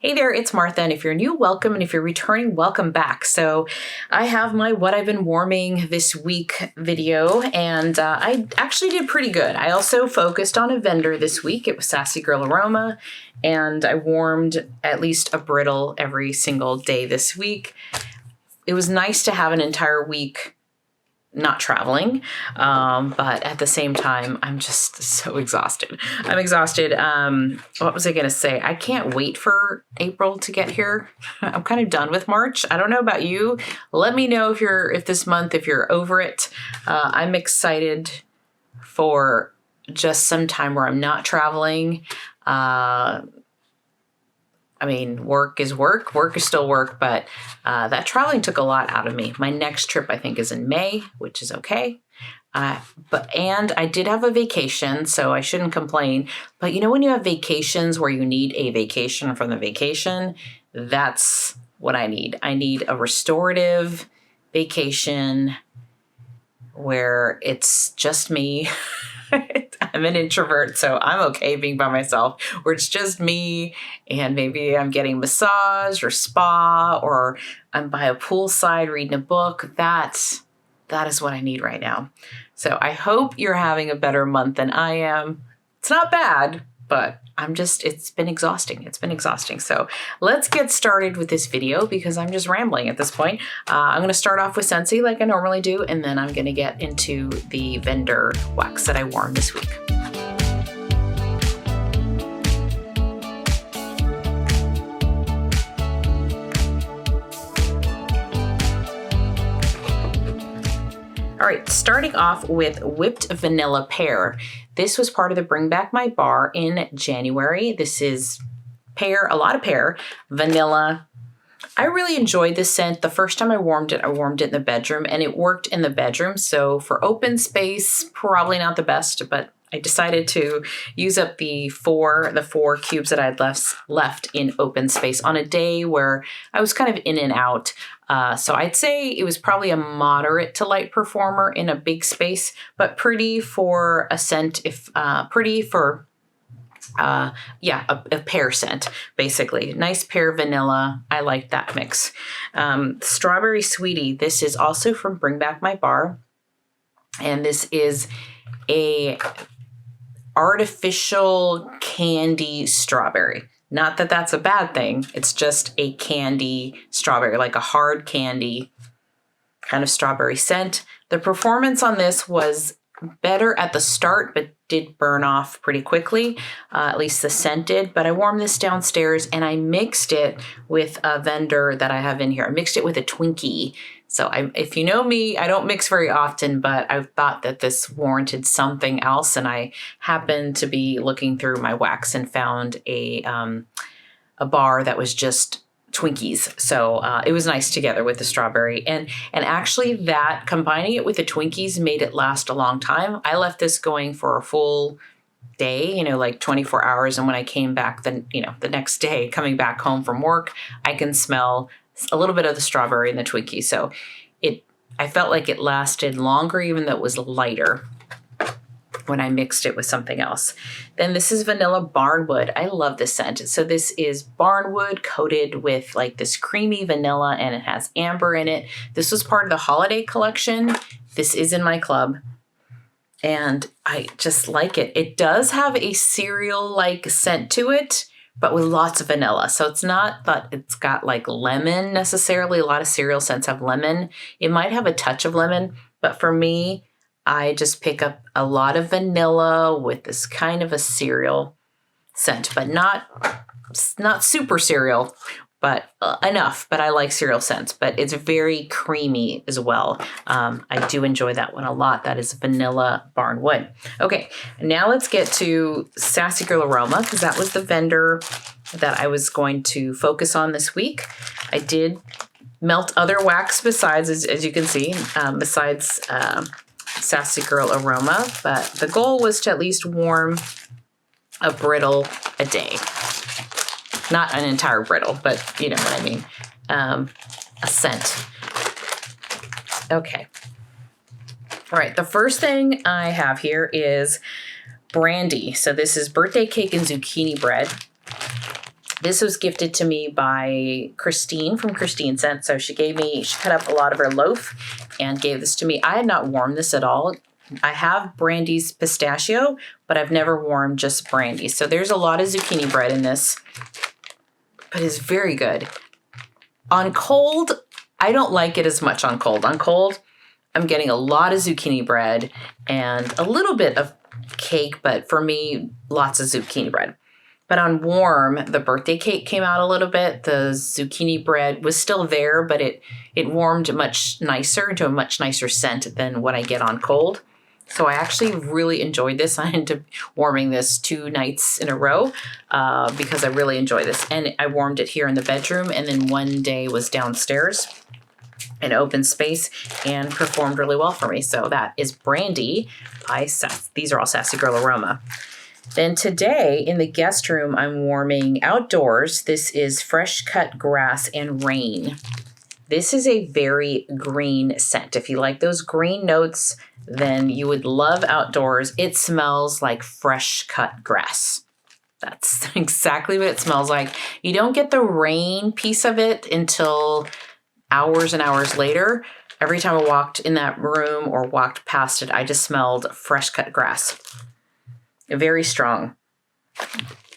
Hey there, it's Martha, and if you're new, welcome, and if you're returning, welcome back. So I have my What I've Been Warming This Week video, and I actually did pretty good. I also focused on a vendor this week. It was Sassy Girl Aroma, and I warmed at least a brittle every single day this week. It was nice to have an entire week not traveling, but at the same time, I'm just so exhausted. I'm exhausted. What was I going to say? I can't wait for April to get here. I'm kind of done with March. I don't know about you. Let me know if this month, if you're over it. I'm excited for just some time where I'm not traveling. I mean, work is work. Work is still work, but that traveling took a lot out of me. My next trip, I think, is in May, which is okay. And I did have a vacation, so I shouldn't complain. But you know, when you have vacations where you need a vacation from the vacation, that's what I need. I need a restorative vacation where it's just me. I'm an introvert, so I'm okay being by myself, where it's just me and maybe I'm getting massage or spa, or I'm by a poolside reading a book. That is what I need right now. So I hope you're having a better month than I am. It's not bad, but it's been exhausting. It's been exhausting. So let's get started with this video because I'm just rambling at this point. I'm going to start off with Scentsy like I normally do, and then I'm going to get into the vendor wax that I warmed this week. All right, starting off with Whipped Vanilla Pear. This was part of the Bring Back My Bar in January. This is pear, a lot of pear, vanilla. I really enjoyed this scent. The first time I warmed it in the bedroom, and it worked in the bedroom. So for open space, probably not the best, but I decided to use up the four cubes that I had left in open space on a day where I was kind of in and out. So I'd say it was probably a moderate to light performer in a big space, but pretty for a scent, a pear scent, basically. Nice pear vanilla. I like that mix. Strawberry Sweetie. This is also from Bring Back My Bar. And this is a artificial candy strawberry. Not that that's a bad thing. It's just a candy strawberry, like a hard candy kind of strawberry scent. The performance on this was better at the start, but did burn off pretty quickly, at least the scent did. But I warmed this downstairs and I mixed it with a vendor that I have in here. I mixed it with a Twinkie. So if you know me, I don't mix very often, but I thought that this warranted something else. And I happened to be looking through my wax and found a bar that was just Twinkies. So it was nice together with the strawberry. And actually that combining it with the Twinkies made it last a long time. I left this going for a full day, like 24 hours. And when I came back, the next day coming back home from work, I can smell a little bit of the strawberry and the Twinkie. So I felt like it lasted longer, even though it was lighter when I mixed it with something else. Then this is Vanilla Barnwood. I love this scent. So this is Barnwood coated with like this creamy vanilla, and it has amber in it. This was part of the holiday collection. This is in my club, and I just like it. It does have a cereal-like scent to it, but with lots of vanilla. So it's not that it's got like lemon necessarily. A lot of cereal scents have lemon. It might have a touch of lemon, but for me, I just pick up a lot of vanilla with this kind of a cereal scent, but not super cereal, but enough. But I like cereal scents, but it's very creamy as well. I do enjoy that one a lot. That is Vanilla Barnwood. Okay, now let's get to Sassy Girl Aroma, because that was the vendor that I was going to focus on this week. I did melt other wax besides, as you can see, besides Sassy Girl Aroma, but the goal was to at least warm a brittle a day. Not an entire brittle, but you know what I mean. A scent. Okay. All right, the first thing I have here is Brandy. So this is birthday cake and zucchini bread. This was gifted to me by Christine from Christine Scent. So she cut up a lot of her loaf and gave this to me. I had not warmed this at all. I have Brandy's pistachio, but I've never warmed just Brandy. So there's a lot of zucchini bread in this, but it's very good. On cold, I don't like it as much on cold. On cold, I'm getting a lot of zucchini bread and a little bit of cake, but for me, lots of zucchini bread. But on warm, the birthday cake came out a little bit. The zucchini bread was still there, but it warmed much nicer into a much nicer scent than what I get on cold. So I actually really enjoyed this. I ended up warming this 2 nights in a row because I really enjoy this. And I warmed it here in the bedroom, and then one day was downstairs in open space and performed really well for me. So that is Brandy by Sassy. These are all Sassy Girl Aroma. Then today in the guest room, I'm warming outdoors. This is Fresh Cut Grass and Rain. This is a very green scent. If you like those green notes, then you would love outdoors. It smells like fresh cut grass. That's exactly what it smells like. You don't get the rain piece of it until hours and hours later. Every time I walked in that room or walked past it, I just smelled fresh cut grass. Very strong.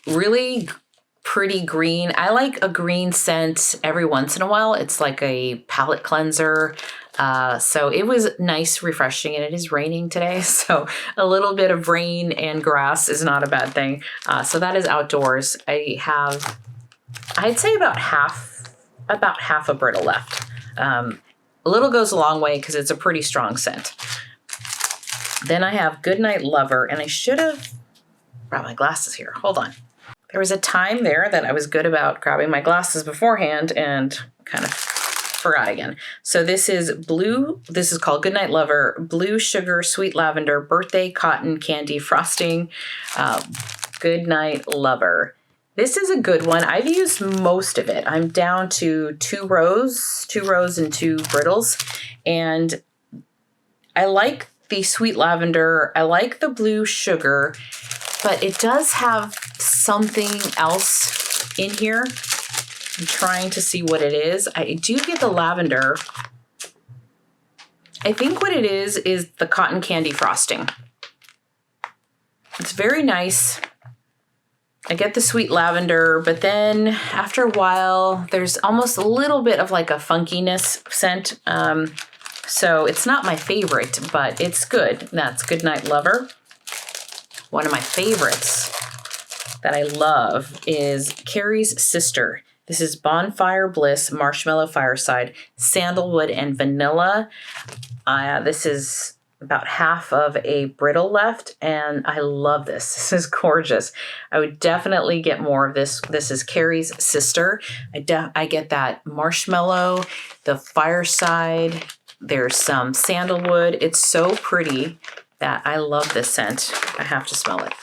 Really pretty green. I like a green scent every once in a while. It's like a palate cleanser. So it was nice, refreshing, and it is raining today. So a little bit of rain and grass is not a bad thing. So that is outdoors. I'd say about half a Britta left. A little goes a long way because it's a pretty strong scent. Then I have Goodnight Lover, and I should have brought my glasses here. Hold on. There was a time there that I was good about grabbing my glasses beforehand and kind of forgot again. So this is blue. This is called Goodnight Lover, blue sugar, sweet lavender, birthday cotton candy frosting. Goodnight Lover. This is a good one. I've used most of it. I'm down to 2 rows and 2 brittles. And I like the sweet lavender. I like the blue sugar, but it does have something else in here. I'm trying to see what it is. I do get the lavender. I think what it is the cotton candy frosting. It's very nice. I get the sweet lavender, but then after a while, there's almost a little bit of like a funkiness scent. So it's not my favorite, but it's good. That's Goodnight Lover. One of my favorites that I love is Carrie's Sister. This is Bonfire Bliss, Marshmallow Fireside, Sandalwood, and Vanilla. This is about half of a brittle left, and I love this. This is gorgeous. I would definitely get more of this. This is Carrie's Sister. I get that marshmallow, the fireside. There's some sandalwood. It's so pretty that I love this scent. I have to smell it.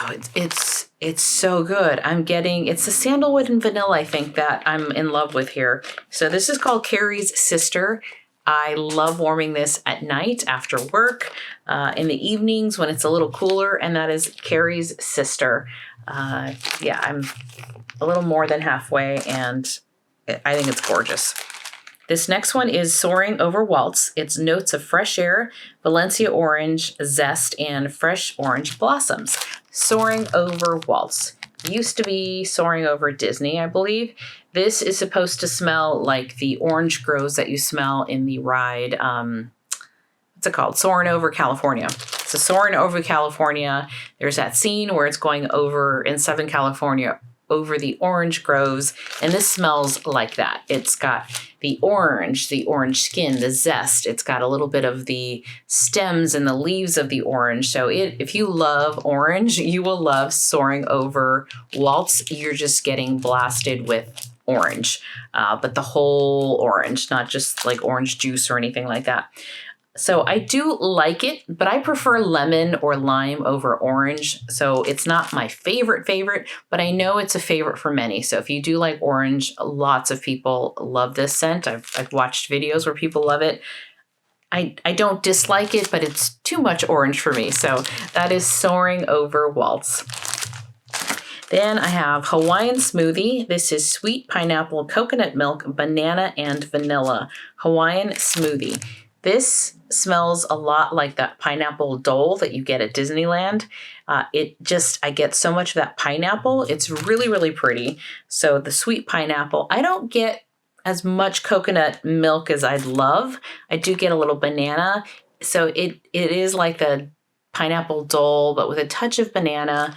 Oh, it's so good. It's the sandalwood and vanilla, I think, that I'm in love with here. So this is called Carrie's Sister. I love warming this at night after work, in the evenings when it's a little cooler, and that is Carrie's Sister. Yeah, I'm a little more than halfway, and I think it's gorgeous. This next one is Soaring Over Waltz. It's notes of fresh air, Valencia orange, zest, and fresh orange blossoms. Soaring Over Waltz. Used to be Soaring Over Disney, I believe. This is supposed to smell like the orange groves that you smell in the ride. What's it called? Soarin' Over California. So Soarin' Over California, there's that scene where it's going over in Southern California over the orange groves, and this smells like that. It's got the orange skin, the zest. It's got a little bit of the stems and the leaves of the orange. So if you love orange, you will love Soaring Over Waltz. You're just getting blasted with orange, but the whole orange, not just like orange juice or anything like that. So I do like it, but I prefer lemon or lime over orange. So it's not my favorite, but I know it's a favorite for many. So if you do like orange, lots of people love this scent. I've watched videos where people love it. I don't dislike it, but it's too much orange for me. So that is Soaring Over Waltz. Then I have Hawaiian Smoothie. This is sweet pineapple, coconut milk, banana, and vanilla. Hawaiian Smoothie. This smells a lot like that pineapple dole that you get at Disneyland. I get so much of that pineapple. It's really, really pretty. So the sweet pineapple, I don't get as much coconut milk as I'd love. I do get a little banana. So it is like the pineapple dole, but with a touch of banana.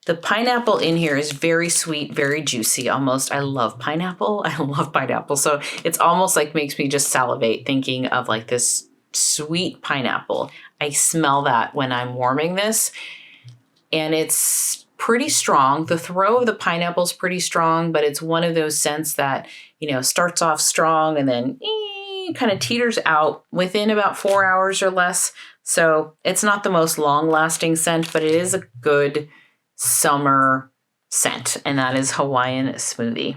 The pineapple in here is very sweet, very juicy almost. I love pineapple. I love pineapple. So it's almost like makes me just salivate thinking of like this sweet pineapple. I smell that when I'm warming this. And it's pretty strong. The throw of the pineapple is pretty strong, but it's one of those scents that, starts off strong and then kind of teeters out within about 4 hours or less. So it's not the most long-lasting scent, but it is a good summer scent, and that is Hawaiian Smoothie.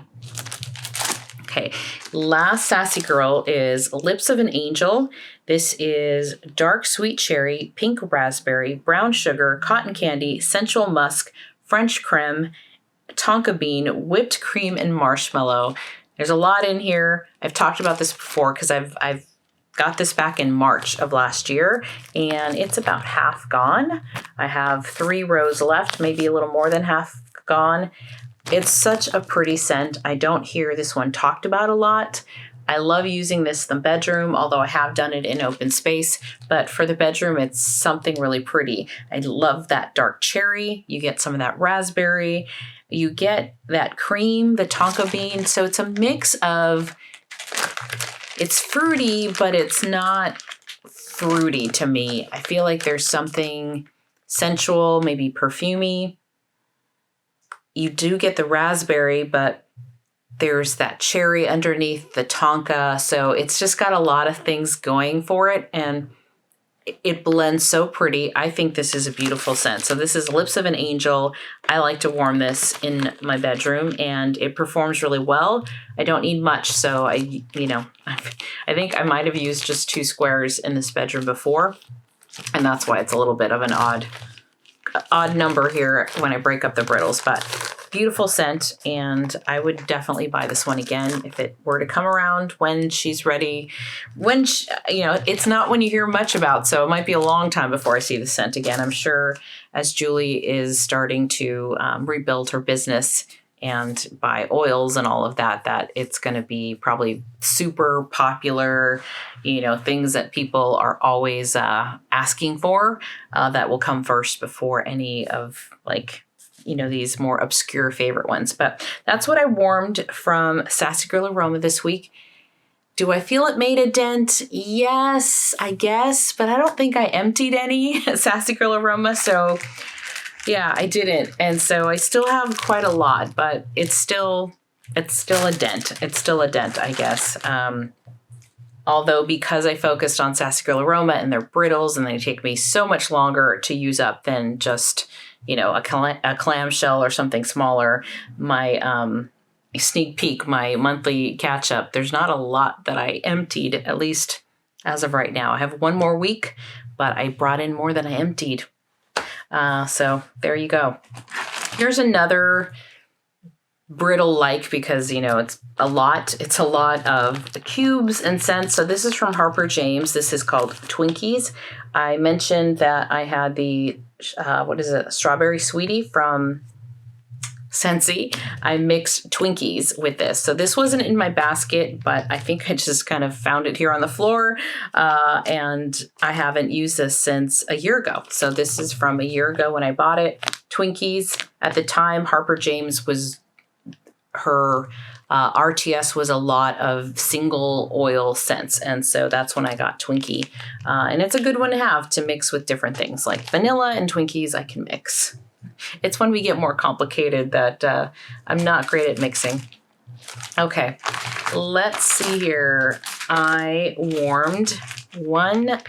Okay, last Sassy Girl is Lips of an Angel. This is dark sweet cherry, pink raspberry, brown sugar, cotton candy, sensual musk, French creme, tonka bean, whipped cream, and marshmallow. There's a lot in here. I've talked about this before because I've got this back in March of last year, and it's about half gone. I have 3 rows left, maybe a little more than half gone. It's such a pretty scent. I don't hear this one talked about a lot. I love using this in the bedroom, although I have done it in open space. But for the bedroom, it's something really pretty. I love that dark cherry. You get some of that raspberry. You get that cream, the tonka bean. So it's a mix of... It's fruity, but it's not fruity to me. I feel like there's something sensual, maybe perfumey. You do get the raspberry, but there's that cherry underneath the tonka. So it's just got a lot of things going for it, and it blends so pretty. I think this is a beautiful scent. So this is Lips of an Angel. I like to warm this in my bedroom, and it performs really well. I don't need much, so I think I might have used just 2 squares in this bedroom before, and that's why it's a little bit of an odd number here when I break up the brittles, but beautiful scent, and I would definitely buy this one again if it were to come around when she's ready. It's not when you hear much about, so it might be a long time before I see the scent again. I'm sure as Julie is starting to rebuild her business and buy oils and all of that, that it's going to be probably super popular, things that people are always asking for, that will come first before any of these more obscure favorite ones. But that's what I warmed from Sassy Girl Aroma this week. Do I feel it made a dent? Yes, I guess, but I don't think I emptied any Sassy Girl Aroma. So yeah, I didn't. And so I still have quite a lot, but it's still a dent. It's still a dent, I guess. Although because I focused on Sassy Girl Aroma and their brittles, and they take me so much longer to use up than just, a clamshell or something smaller, my sneak peek, my monthly catch up, there's not a lot that I emptied, at least as of right now. I have 1 more week, but I brought in more than I emptied. So there you go. Here's another brittle because it's a lot of the cubes and scents. So this is from Harper James. This is called Twinkies. I mentioned that I had the strawberry sweetie from Scentsy. I mixed Twinkies with this. So this wasn't in my basket, but I think I just kind of found it here on the floor. And I haven't used this since a year ago. So this is from a year ago when I bought it. Twinkies. At the time, Harper James her RTS was a lot of single oil scents. And so that's when I got Twinkie. And it's a good one to have to mix with different things like vanilla and Twinkies I can mix. It's when we get more complicated that I'm not great at mixing. Okay, let's see here. I warmed 1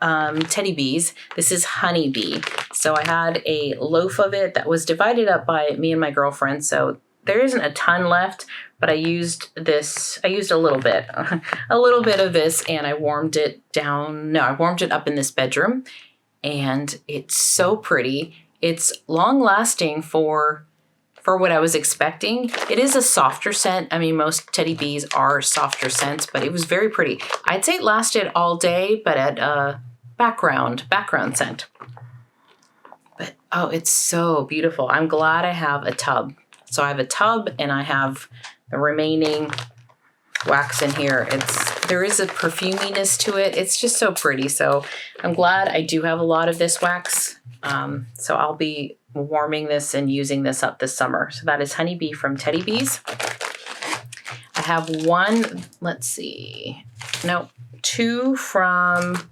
Teddy Bees. This is Honey Bee. So I had a loaf of it that was divided up by me and my girlfriend. So there isn't a ton left, but I used this. I used a little bit of this, and I warmed it down. No, I warmed it up in this bedroom, and it's so pretty. It's long lasting for what I was expecting. It is a softer scent. I mean, most Teddy Bees are softer scents, but it was very pretty. I'd say it lasted all day, but at background scent. But oh, it's so beautiful. I'm glad I have a tub. So I have a tub and I have the remaining wax in here. There is a perfuminess to it. It's just so pretty. So I'm glad I do have a lot of this wax. So I'll be warming this and using this up this summer. So that is Honeybee from Teddy Bees. I have one, let's see, no, two from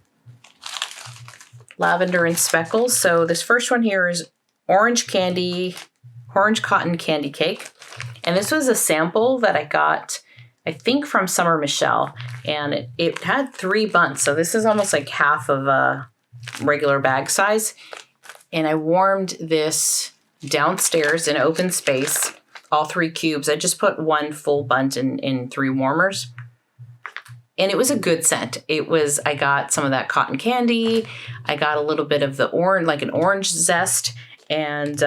Lavender and Speckles. So this first one here is orange cotton candy cake. And this was a sample that I got, I think, from Summer Michelle. And it had 3 bunts. So this is almost like half of a regular bag size. And I warmed this downstairs in open space, all 3 cubes. I just put 1 full bunt in 3 warmers. And it was a good scent. I got some of that cotton candy. I got a little bit of the orange, like an orange zest. And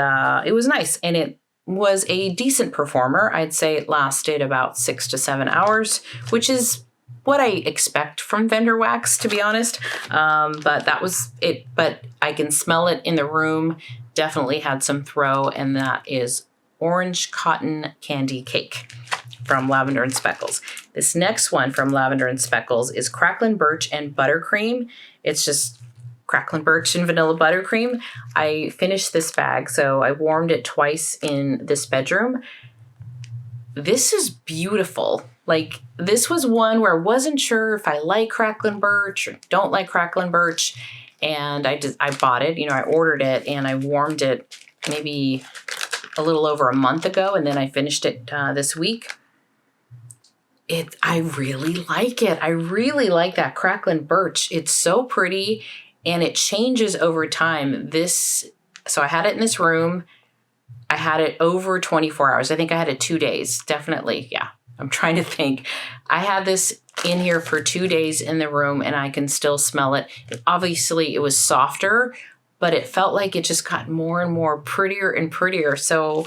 it was nice. And it was a decent performer. I'd say it lasted about 6 to 7 hours, which is what I expect from vendor wax, to be honest. But that was it. But I can smell it in the room. Definitely had some throw. And that is orange cotton candy cake from Lavender and Speckles. This next one from Lavender and Speckles is Cracklin, Birch, and Buttercream. It's just Cracklin, Birch, and vanilla buttercream. I finished this bag, so I warmed it twice in this bedroom. This is beautiful. Like, this was one where I wasn't sure if I like Cracklin Birch or don't like Cracklin Birch. And I bought it, I ordered it and I warmed it maybe a little over a month ago. And then I finished it this week. I really like it. I really like that Cracklin Birch. It's so pretty and it changes over time. So I had it in this room. I had it over 24 hours. I think I had it 2 days. Definitely. Yeah. I'm trying to think. I had this in here for 2 days in the room and I can still smell it. Obviously, it was softer, but it felt like it just got more and more prettier and prettier. So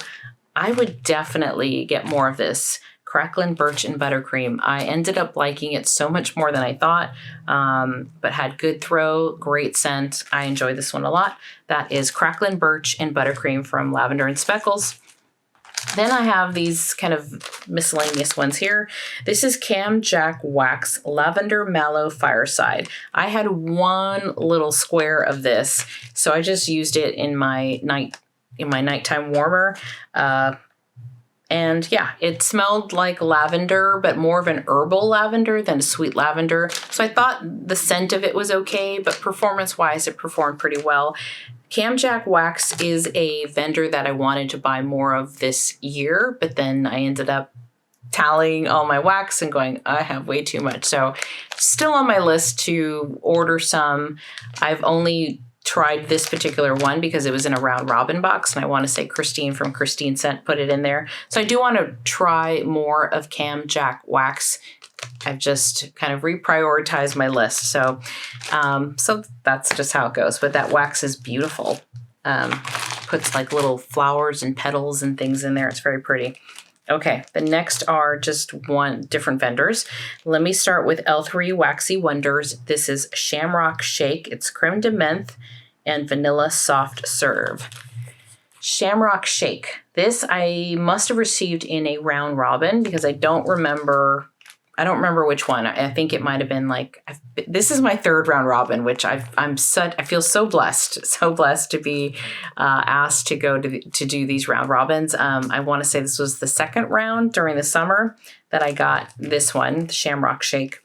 I would definitely get more of this. Cracklin, Birch, and Buttercream. I ended up liking it so much more than I thought, but had good throw, great scent. I enjoy this one a lot. That is Cracklin, Birch, and Buttercream from Lavender and Speckles. Then I have these kind of miscellaneous ones here. This is Cam Jack Wax Lavender Mallow Fireside. I had one little square of this, so I just used it in my nighttime warmer. And yeah, it smelled like lavender, but more of an herbal lavender than a sweet lavender. So I thought the scent of it was okay, but performance-wise, it performed pretty well. Cam Jack Wax is a vendor that I wanted to buy more of this year, but then I ended up tallying all my wax and going, I have way too much. So still on my list to order some. I've only tried this particular one because it was in a round robin box, and I want to say Christine from Christine Scent put it in there. So I do want to try more of Cam Jack Wax. I've just kind of reprioritized my list. So that's just how it goes. But that wax is beautiful. Puts like little flowers and petals and things in there. It's very pretty. Okay, the next are just different vendors. Let me start with L3 Waxy Wonders. This is Shamrock Shake. It's creme de menthe and vanilla soft serve. Shamrock Shake. This I must have received in a round robin because I don't remember which one. I think it might have been this is my 3rd round robin, which I feel so blessed to be asked to go to do these round robins. I want to say this was the 2nd round during the summer that I got this one, the Shamrock Shake.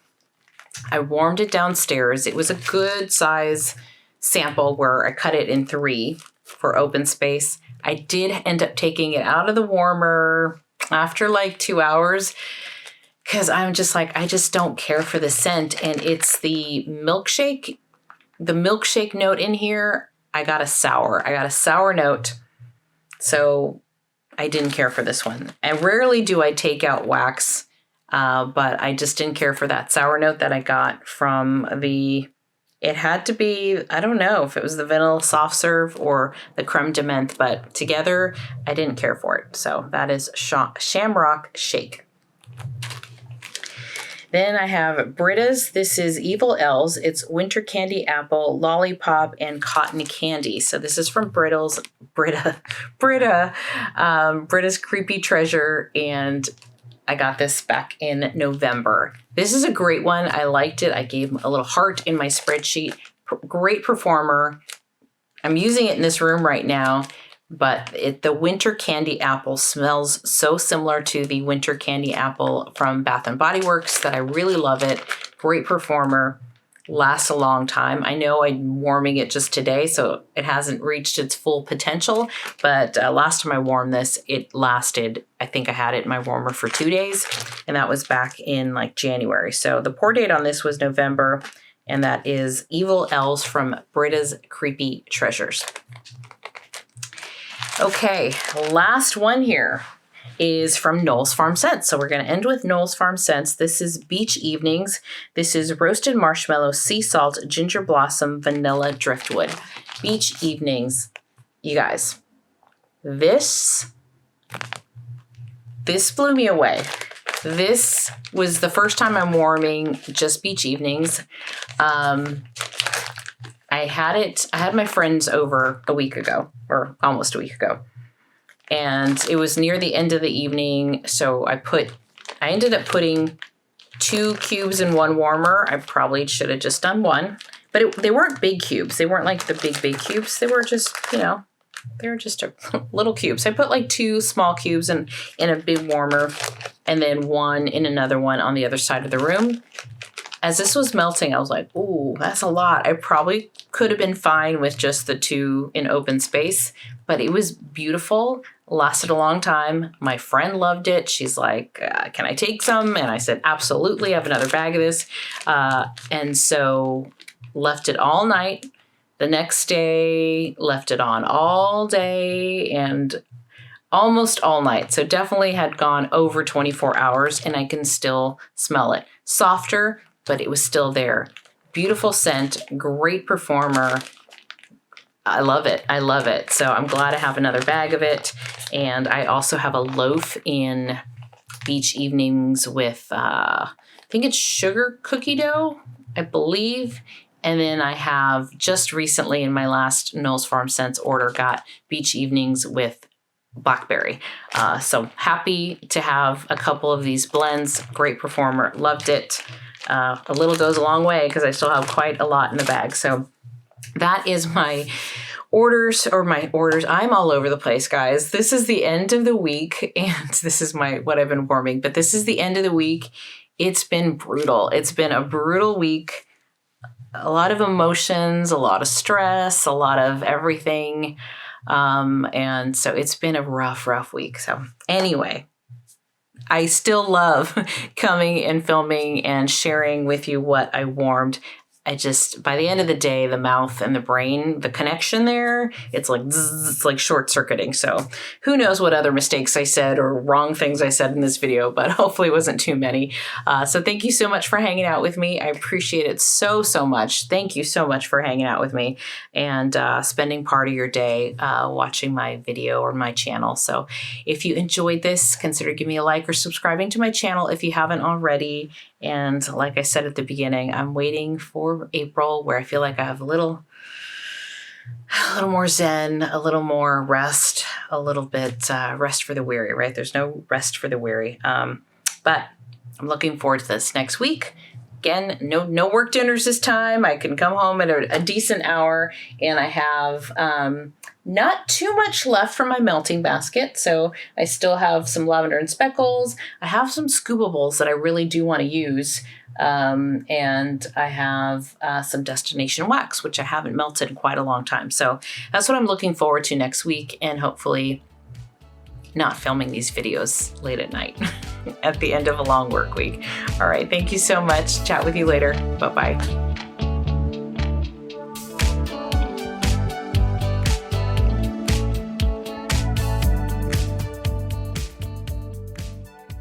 I warmed it downstairs. It was a good size sample where I cut it in 3 for open space. I did end up taking it out of the warmer after 2 hours. Because I'm just I just don't care for the scent. And it's the milkshake note in here. I got a sour note. So I didn't care for this one. And rarely do I take out wax, but I just didn't care for that sour note that I got from the It had to be, I don't know if it was the vanilla soft serve or the creme de menthe, but together I didn't care for it. So that is Shamrock Shake. Then I have Britta's. This is Evil Elves. It's winter candy apple, lollipop, and cotton candy. So this is from Britta's Creepy Treasure, and I got this back in November. This is a great one. I liked it. I gave a little heart in my spreadsheet. Great performer. I'm using it in this room right now, but the winter candy apple smells so similar to the winter candy apple from Bath & Body Works that I really love it. Great performer. Lasts a long time. I know I'm warming it just today, so it hasn't reached its full potential, but last time I warmed this, it lasted, I think I had it in my warmer for 2 days, and that was back in like January. So the pour date on this was November, and that is Evil Elves from Britta's Creepy Treasures. Okay, last one here is from Knowles Farm Scents. So we're going to end with Knowles Farm Scents. This is Beach Evenings. This is roasted marshmallow, sea salt, ginger blossom, vanilla, driftwood. Beach Evenings. You guys, this blew me away. This was the first time I'm warming just Beach Evenings. I had my friends over a week ago, or almost a week ago. And it was near the end of the evening, so I ended up putting 2 cubes in one warmer. I probably should have just done one, but they weren't big cubes. They weren't like the big cubes. They were just, they were just little cubes. I put like 2 small cubes in a big warmer, and then 1 in another one on the other side of the room. As this was melting, I was like, ooh, that's a lot. I probably could have been fine with just the 2 in open space, but it was beautiful. Lasted a long time. My friend loved it. She's like, can I take some? And I said, absolutely. I have another bag of this. And so left it all night. The next day, left it on all day and almost all night. So definitely had gone over 24 hours, and I can still smell it. Softer, but it was still there. Beautiful scent, great performer. I love it. I love it. So I'm glad I have another bag of it. And I also have a loaf in Beach Evenings with, I think it's sugar cookie dough, I believe. And then I have just recently in my last Knowles Farm Scents order got Beach Evenings with blackberry. So happy to have a couple of these blends. Great performer. Loved it. A little goes a long way because I still have quite a lot in the bag. So that is my orders. I'm all over the place, guys. This is the end of the week, and this is what I've been warming, but this is the end of the week. It's been brutal. It's been a brutal week. A lot of emotions, a lot of stress, a lot of everything. And so it's been a rough week. So anyway, I still love coming and filming and sharing with you what I warmed. By the end of the day, the mouth and the brain, the connection there, it's like zzz, it's like short circuiting. So who knows what other mistakes I said or wrong things I said in this video, but hopefully it wasn't too many. So thank you so much for hanging out with me. I appreciate it so much. Thank you so much for hanging out with me and spending part of your day watching my video or my channel. So if you enjoyed this, consider giving me a like or subscribing to my channel if you haven't already. And like I said at the beginning, I'm waiting for April where I feel like I have a little more zen, a little more rest, a little bit rest for the weary, right? There's no rest for the weary. But I'm looking forward to this next week. Again, no work dinners this time. I can come home at a decent hour, and I have not too much left from my melting basket. So I still have some lavender and speckles. I have some scoopables that I really do want to use. And I have some destination wax, which I haven't melted in quite a long time. So that's what I'm looking forward to next week, and hopefully not filming these videos late at night at the end of a long work week. All right. Thank you so much. Chat with you later. Bye-bye.